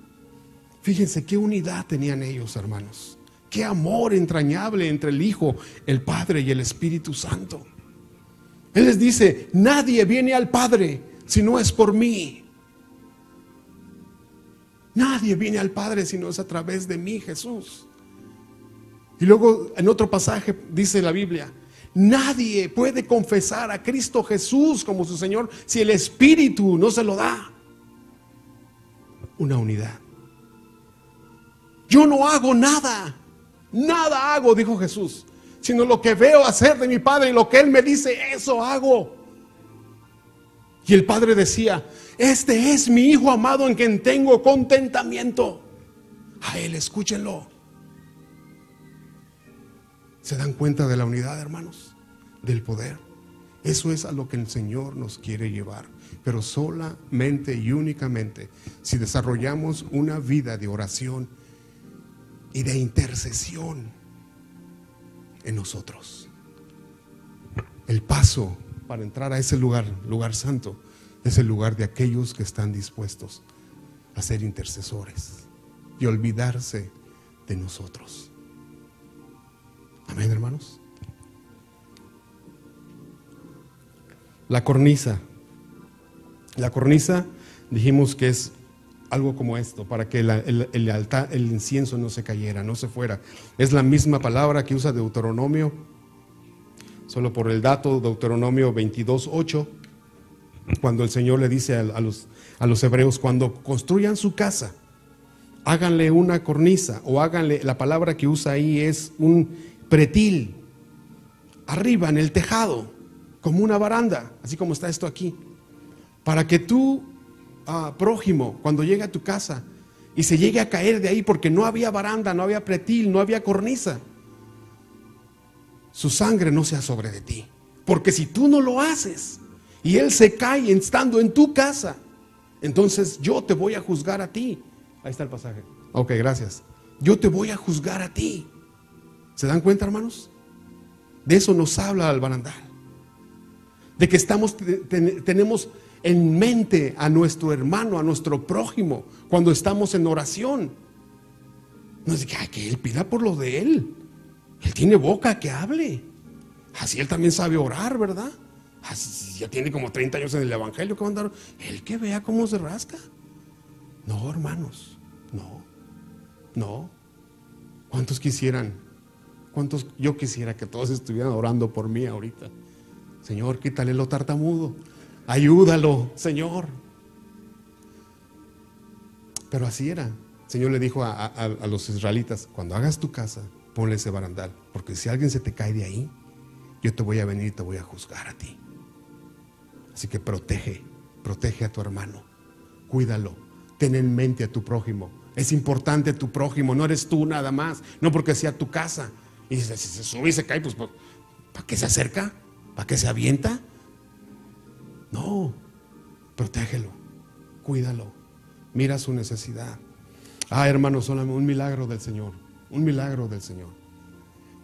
Fíjense qué unidad tenían ellos, hermanos. Qué amor entrañable entre el Hijo, el Padre y el Espíritu Santo. Él les dice, nadie viene al Padre si no es por mí. Nadie viene al Padre si no es a través de mí, Jesús. Y luego en otro pasaje dice la Biblia, nadie puede confesar a Cristo Jesús como su Señor si el Espíritu no se lo da. Una unidad. Yo no hago nada, nada hago, dijo Jesús, sino lo que veo hacer de mi Padre, y lo que Él me dice, eso hago. Y el Padre decía, este es mi Hijo amado en quien tengo contentamiento. A Él escúchenlo. ¿Se dan cuenta de la unidad, hermanos? Del poder. Eso es a lo que el Señor nos quiere llevar. Pero solamente y únicamente si desarrollamos una vida de oración y de intercesión en nosotros. El paso para entrar a ese lugar santo, es el lugar de aquellos que están dispuestos a ser intercesores y olvidarse de nosotros. Amén, hermanos. La cornisa dijimos que es algo como esto, para que el altar, el incienso no se cayera, no se fuera. Es la misma palabra que usa Deuteronomio, solo por el dato, Deuteronomio 22:8, cuando el Señor le dice a los hebreos, cuando construyan su casa, háganle una cornisa, o háganle, la palabra que usa ahí es un pretil, arriba en el tejado, como una baranda, así como está esto aquí, para que tu prójimo, cuando llegue a tu casa y se llegue a caer de ahí, porque no había baranda, no había pretil, no había cornisa, su sangre no sea sobre de ti. Porque si tú no lo haces y él se cae estando en tu casa, entonces yo te voy a juzgar a ti. Ahí está el pasaje. Ok, gracias. Yo te voy a juzgar a ti. ¿Se dan cuenta, hermanos? De eso nos habla el barandal. De que tenemos en mente a nuestro hermano, a nuestro prójimo, cuando estamos en oración. No es que él pida por lo de él. Él tiene boca, que hable. Así él también sabe orar, ¿verdad? Así ya tiene como 30 años en el evangelio. ¿Qué mandaron? Él que vea cómo se rasca. No, hermanos, no. ¿Cuántos quisieran? Yo quisiera que todos estuvieran orando por mí ahorita. Señor, quítale lo tartamudo. Ayúdalo, Señor. Pero así era. El Señor le dijo a los israelitas, cuando hagas tu casa, ponle ese barandal, porque si alguien se te cae de ahí, yo te voy a venir y te voy a juzgar a ti. Así que protege a tu hermano, cuídalo, ten en mente a tu prójimo. Es importante tu prójimo, no eres tú nada más, no porque sea tu casa. Y si se sube y se cae, pues ¿para qué se acerca? ¿Para qué se avienta? No, protégelo, cuídalo, mira su necesidad. Hermanos, solamente un milagro del Señor. Un milagro del Señor.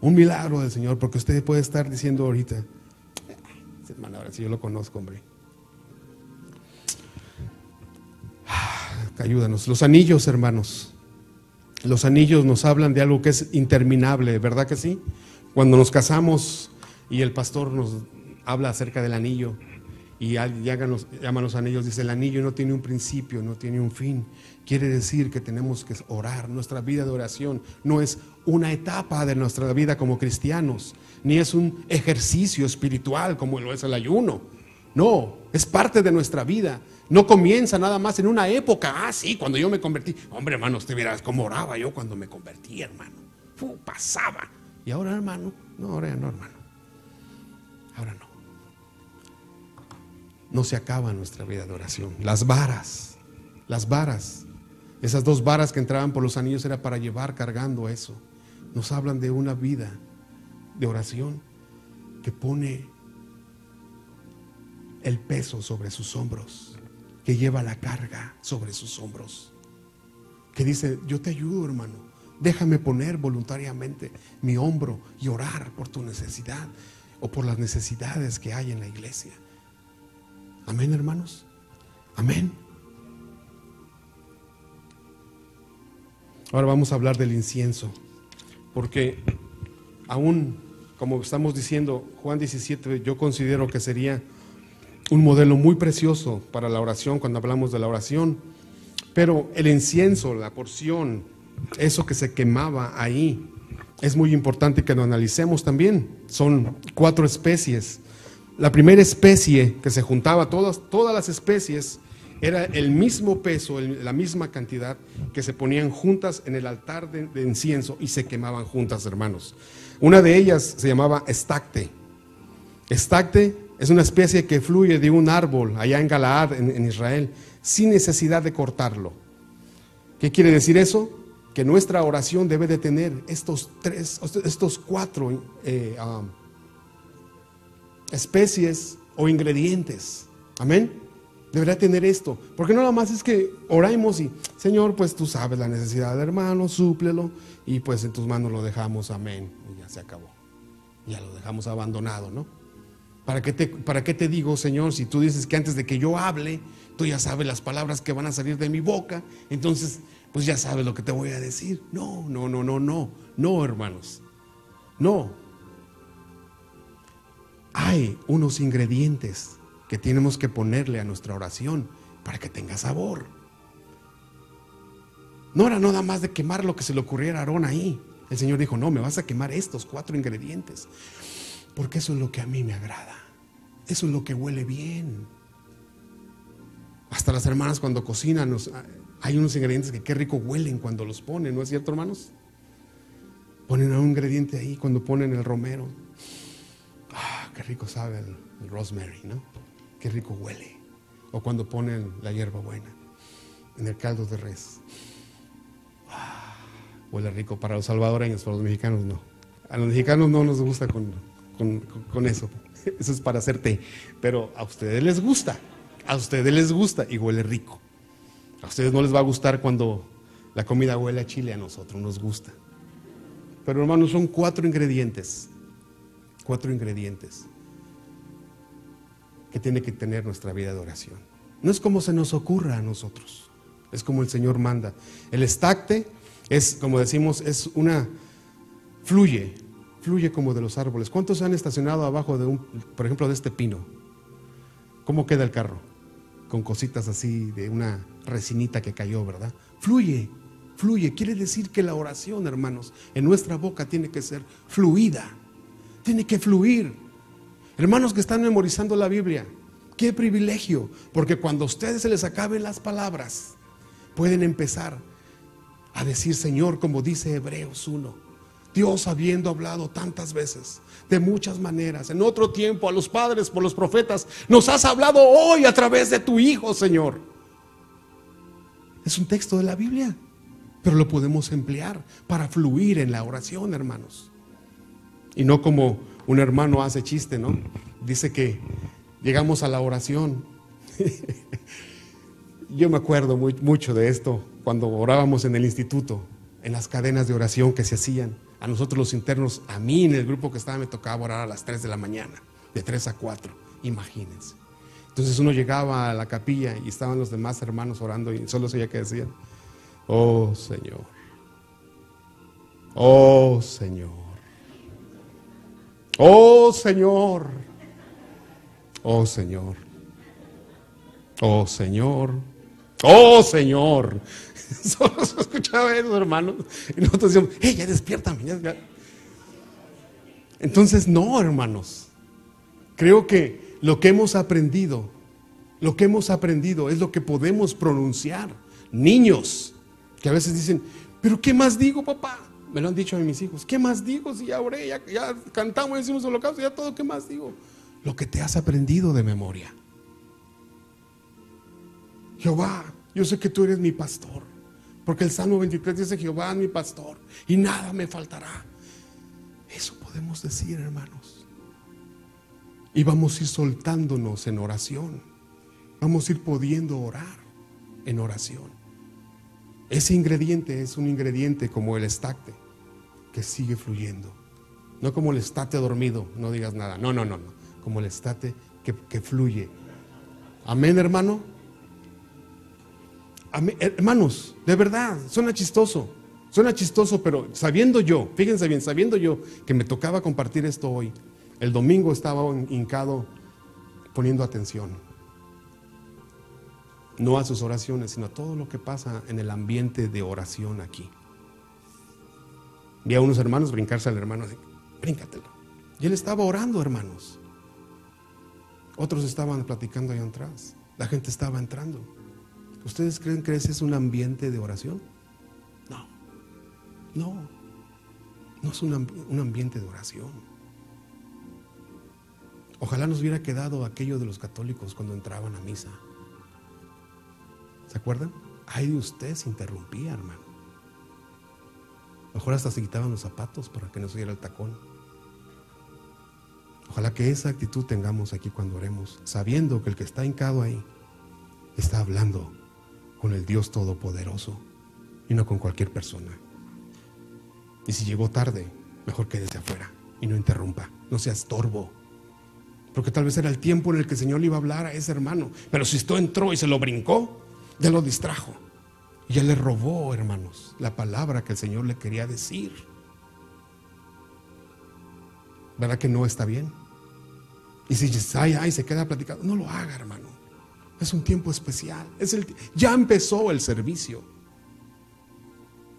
Un milagro del Señor, porque usted puede estar diciendo ahorita, hermano, ahora sí yo lo conozco, hombre. Ayúdanos. Los anillos, hermanos. Los anillos nos hablan de algo que es interminable, ¿verdad que sí? Cuando nos casamos y el pastor nos habla acerca del anillo, Y llaman los anillos, dice el anillo no tiene un principio, no tiene un fin. Quiere decir que tenemos que orar. Nuestra vida de oración no es una etapa de nuestra vida como cristianos, ni es un ejercicio espiritual como lo es el ayuno. No, es parte de nuestra vida. No comienza nada más en una época. Ah, sí, cuando yo me convertí. Hombre, hermano, usted verá cómo oraba yo cuando me convertí, hermano. Pasaba. Y ahora, hermano, no, ahora no, hermano. Ahora no. No se acaba nuestra vida de oración. Las varas, esas 2 varas que entraban por los anillos era para llevar cargando eso. Nos hablan de una vida de oración que pone el peso sobre sus hombros, que lleva la carga sobre sus hombros, que dice: yo te ayudo, hermano, déjame poner voluntariamente mi hombro y orar por tu necesidad o por las necesidades que hay en la iglesia. Amén, hermanos. Amén. Ahora vamos a hablar del incienso, porque aún, como estamos diciendo, Juan 17, yo considero que sería un modelo muy precioso para la oración cuando hablamos de la oración. Pero el incienso, la porción, eso que se quemaba ahí, es muy importante que lo analicemos también. Son 4 especies. La primera especie que se juntaba, todas las especies, era el mismo peso, la misma cantidad que se ponían juntas en el altar de incienso y se quemaban juntas, hermanos. Una de ellas se llamaba estacte. Estacte es una especie que fluye de un árbol allá en Galaad, en Israel, sin necesidad de cortarlo. ¿Qué quiere decir eso? Que nuestra oración debe de tener estos 4 especies o ingredientes. Amén. Deberá tener esto, porque no nada más es que oramos y Señor, pues tú sabes la necesidad del hermano, súplelo y pues en tus manos lo dejamos, amén, y ya se acabó, ya lo dejamos abandonado, ¿no? ¿Para qué te digo, Señor, si tú dices que antes de que yo hable, tú ya sabes las palabras que van a salir de mi boca, entonces pues ya sabes lo que te voy a decir? No, hermanos, no. Hay unos ingredientes que tenemos que ponerle a nuestra oración para que tenga sabor. No era nada más de quemar lo que se le ocurriera a Aarón ahí. El Señor dijo: no, me vas a quemar estos 4 ingredientes, porque eso es lo que a mí me agrada, eso es lo que huele bien. Hasta las hermanas cuando cocinan, hay unos ingredientes que qué rico huelen cuando los ponen, ¿no es cierto, hermanos? Ponen un ingrediente ahí cuando ponen el romero. Qué rico sabe el rosemary, ¿no? Qué rico huele. O cuando ponen la hierbabuena en el caldo de res. Huele rico para los salvadoreños, para los mexicanos no. A los mexicanos no nos gusta con eso. Eso es para hacer té. Pero a ustedes les gusta. A ustedes les gusta y huele rico. A ustedes no les va a gustar cuando la comida huele a chile, a nosotros nos gusta. Pero hermanos, son 4 ingredientes. 4 ingredientes que tiene que tener nuestra vida de oración. No es como se nos ocurra a nosotros, es como el Señor manda. El estacte es, como decimos, fluye como de los árboles. ¿Cuántos se han estacionado abajo por ejemplo, de este pino? ¿Cómo queda el carro? Con cositas así de una resinita que cayó, ¿verdad? Fluye. Quiere decir que la oración, hermanos, en nuestra boca tiene que ser fluida. Tiene que fluir. Hermanos que están memorizando la Biblia, qué privilegio, porque cuando a ustedes se les acaben las palabras, pueden empezar a decir: Señor, como dice Hebreos 1, Dios, habiendo hablado tantas veces, de muchas maneras, en otro tiempo a los padres por los profetas, nos has hablado hoy a través de tu Hijo, Señor. Es un texto de la Biblia, pero lo podemos emplear para fluir en la oración, hermanos. Y no como un hermano hace chiste, ¿no? Dice que llegamos a la oración. Yo me acuerdo mucho de esto cuando orábamos en el instituto, en las cadenas de oración que se hacían. A nosotros los internos, a mí en el grupo que estaba, me tocaba orar a las 3 de la mañana, de 3 a 4, imagínense. Entonces uno llegaba a la capilla y estaban los demás hermanos orando y solo se oía que decían: oh Señor, oh Señor, oh Señor, oh Señor. Oh Señor, oh Señor. Solo se escuchaba eso, hermanos. Y nosotros decíamos, ya despiértame. Ya. Entonces, no, hermanos. Creo que lo que hemos aprendido es lo que podemos pronunciar. Niños que a veces dicen, pero ¿qué más digo, papá? Me lo han dicho a mis hijos. ¿Qué más digo? Si ya oré, ya cantamos, ya hicimos holocausto, ya todo, ¿qué más digo? Lo que te has aprendido de memoria. Jehová, yo sé que tú eres mi pastor, porque el Salmo 23 dice, Jehová es mi pastor y nada me faltará. Eso podemos decir, hermanos. Y vamos a ir soltándonos en oración. Vamos a ir pudiendo orar en oración. Ese ingrediente es un ingrediente como el estate, que sigue fluyendo. No como el estate dormido, no digas nada. No. Como el estate que fluye. Amén, hermano. Amén. Hermanos, de verdad, suena chistoso, pero sabiendo yo, fíjense bien, sabiendo yo que me tocaba compartir esto hoy, el domingo estaba hincado poniendo atención. No a sus oraciones, sino a todo lo que pasa en el ambiente de oración aquí. Vi a unos hermanos brincarse al hermano así, bríncatelo. Y él estaba orando, hermanos. Otros estaban platicando ahí atrás. La gente estaba entrando. ¿Ustedes creen que ese es un ambiente de oración? No es un ambiente de oración. Ojalá nos hubiera quedado aquello de los católicos cuando entraban a misa. ¿Se acuerdan? Ay de usted se interrumpía, hermano. Mejor hasta se quitaban los zapatos para que no se oyera el tacón. Ojalá que esa actitud tengamos aquí cuando oremos, sabiendo que el que está hincado ahí está hablando con el Dios Todopoderoso y no con cualquier persona. Y si llegó tarde, mejor quédese afuera y no interrumpa, no sea estorbo. Porque tal vez era el tiempo en el que el Señor le iba a hablar a ese hermano, pero si esto entró y se lo brincó, ya lo distrajo. Y ya le robó, hermanos, la palabra que el Señor le quería decir. ¿Verdad que no está bien? Y si se queda platicando, no lo haga, hermano. Es un tiempo especial. Ya empezó el servicio.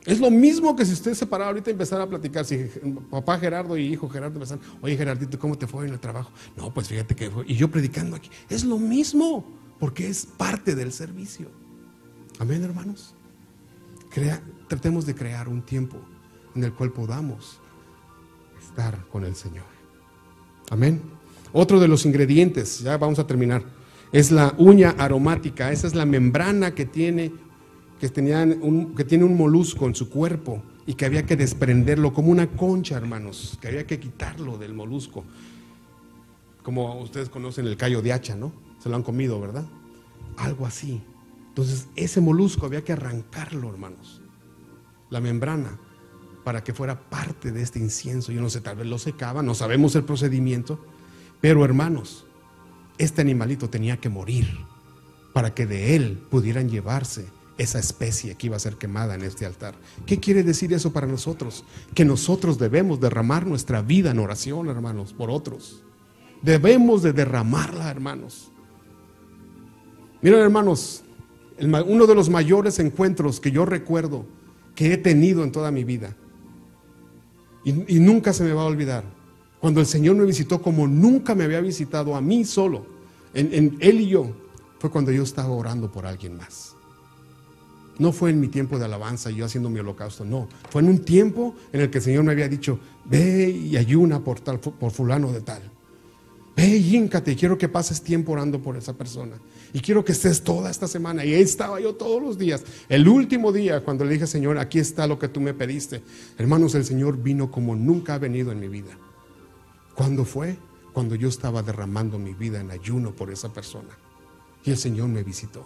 Es lo mismo que si usted se parara ahorita y empezara a platicar. Si papá Gerardo y hijo Gerardo empezaran, oye Gerardito, ¿cómo te fue en el trabajo? No, pues fíjate que fue. Y yo predicando aquí. Es lo mismo, porque es parte del servicio. Amén, hermanos. Tratemos de crear un tiempo en el cual podamos estar con el Señor. Amén. Otro de los ingredientes, ya vamos a terminar, es la uña aromática. Esa es la membrana que tiene un molusco en su cuerpo y que había que desprenderlo como una concha, hermanos, que había que quitarlo del molusco. Como ustedes conocen el callo de hacha, ¿no? Se lo han comido, ¿verdad? Algo así. Entonces ese molusco había que arrancarlo, hermanos, la membrana, para que fuera parte de este incienso. Yo no sé, tal vez lo secaba, no sabemos el procedimiento, pero hermanos, este animalito tenía que morir para que de él pudieran llevarse esa especie que iba a ser quemada en este altar. ¿Qué quiere decir eso para nosotros? Que nosotros debemos derramar nuestra vida en oración, hermanos, por otros. Debemos de derramarla, hermanos. Miren, hermanos, uno de los mayores encuentros que yo recuerdo que he tenido en toda mi vida, y nunca se me va a olvidar, cuando el Señor me visitó como nunca me había visitado a mí solo, en Él y yo, fue cuando yo estaba orando por alguien más. No fue en mi tiempo de alabanza, yo haciendo mi holocausto, no. Fue en un tiempo en el que el Señor me había dicho, ve y ayuna por fulano de tal. Ve y híncate, quiero que pases tiempo orando por esa persona. Y quiero que estés toda esta semana. Y ahí estaba yo todos los días. El último día, cuando le dije, Señor, aquí está lo que tú me pediste. Hermanos, el Señor vino como nunca ha venido en mi vida. ¿Cuándo fue? Cuando yo estaba derramando mi vida en ayuno por esa persona. Y el Señor me visitó.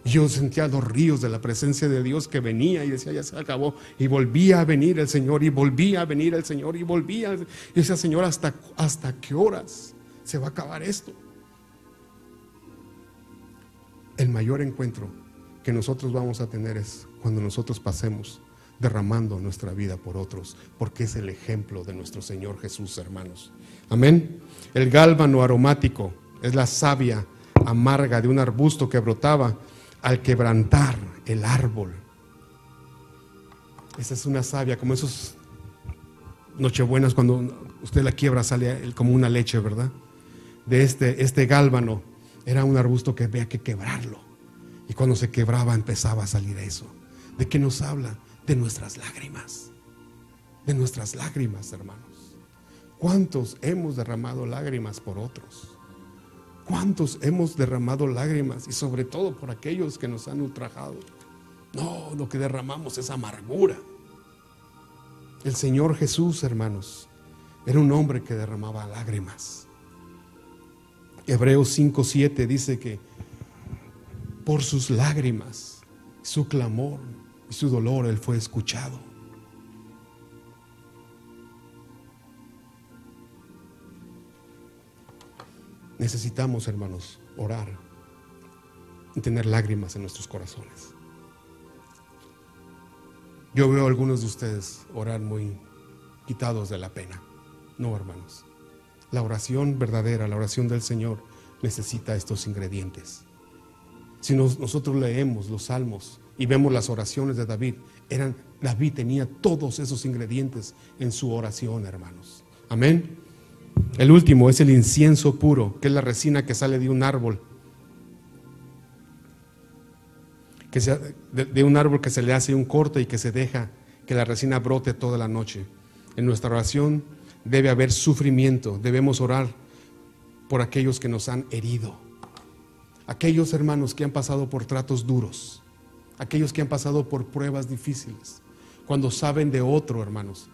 Yo sentía los ríos de la presencia de Dios que venía y decía, ya se acabó. Y volvía a venir el Señor, y volvía a venir el Señor, y volvía. Y decía, Señor, ¿hasta qué horas se va a acabar esto? El mayor encuentro que nosotros vamos a tener es cuando nosotros pasemos derramando nuestra vida por otros, porque es el ejemplo de nuestro Señor Jesús, hermanos. Amén. El gálbano aromático es la savia amarga de un arbusto que brotaba al quebrantar el árbol. Esa es una savia, como esos nochebuenas cuando usted la quiebra sale como una leche, ¿verdad? De este gálbano era un arbusto que había que quebrarlo, y cuando se quebraba empezaba a salir eso. ¿De qué nos habla? De nuestras lágrimas. De nuestras lágrimas, hermanos. ¿Cuántos hemos derramado lágrimas por otros? ¿Cuántos hemos derramado lágrimas? Y sobre todo por aquellos que nos han ultrajado. No, lo que derramamos es amargura. El Señor Jesús, hermanos, era un hombre que derramaba lágrimas. Hebreos 5:7 dice que por sus lágrimas, su clamor y su dolor, Él fue escuchado. Necesitamos, hermanos, orar y tener lágrimas en nuestros corazones. Yo veo a algunos de ustedes orar muy quitados de la pena. No, hermanos. La oración verdadera, la oración del Señor, necesita estos ingredientes. Si nosotros leemos los salmos y vemos las oraciones de David, David tenía todos esos ingredientes en su oración, hermanos. Amén. El último es el incienso puro, que es la resina que sale de un árbol, de un árbol que se le hace un corte y que se deja que la resina brote toda la noche. En nuestra oración debe haber sufrimiento. Debemos orar por aquellos que nos han herido, aquellos hermanos que han pasado por tratos duros, aquellos que han pasado por pruebas difíciles. Cuando saben de otro, hermanos,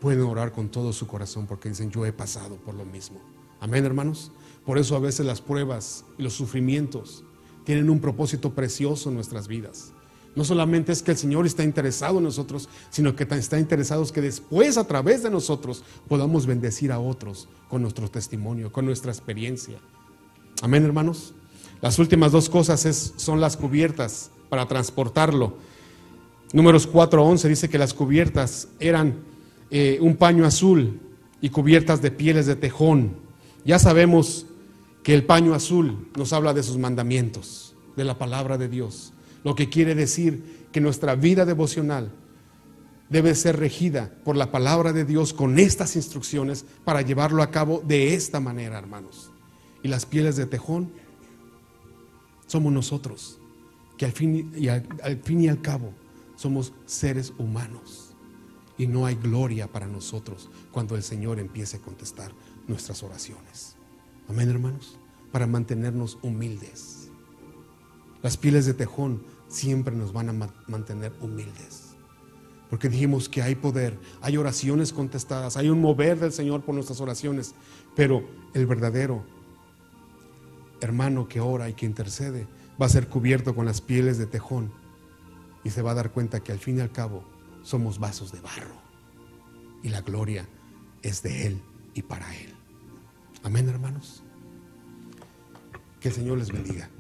pueden orar con todo su corazón porque dicen: yo he pasado por lo mismo. Amén, hermanos. Por eso a veces las pruebas y los sufrimientos tienen un propósito precioso en nuestras vidas. No solamente es que el Señor está interesado en nosotros, sino que está interesado en que después, a través de nosotros, podamos bendecir a otros con nuestro testimonio, con nuestra experiencia. Amén, hermanos. Las últimas dos cosas son las cubiertas para transportarlo. Números 4:11 dice que las cubiertas eran un paño azul y cubiertas de pieles de tejón. Ya sabemos que el paño azul nos habla de sus mandamientos, de la palabra de Dios, lo que quiere decir que nuestra vida devocional debe ser regida por la palabra de Dios con estas instrucciones para llevarlo a cabo de esta manera, hermanos. Y las pieles de tejón somos nosotros, que al fin y al cabo somos seres humanos, y no hay gloria para nosotros cuando el Señor empiece a contestar nuestras oraciones. Amén, hermanos. Para mantenernos humildes. Las pieles de tejón siempre nos van a mantener humildes, porque dijimos que hay poder, hay oraciones contestadas, hay un mover del Señor por nuestras oraciones, pero el verdadero hermano que ora y que intercede va a ser cubierto con las pieles de tejón, y se va a dar cuenta que al fin y al cabo somos vasos de barro, y la gloria es de Él y para Él. Amén, hermanos. Que el Señor les bendiga.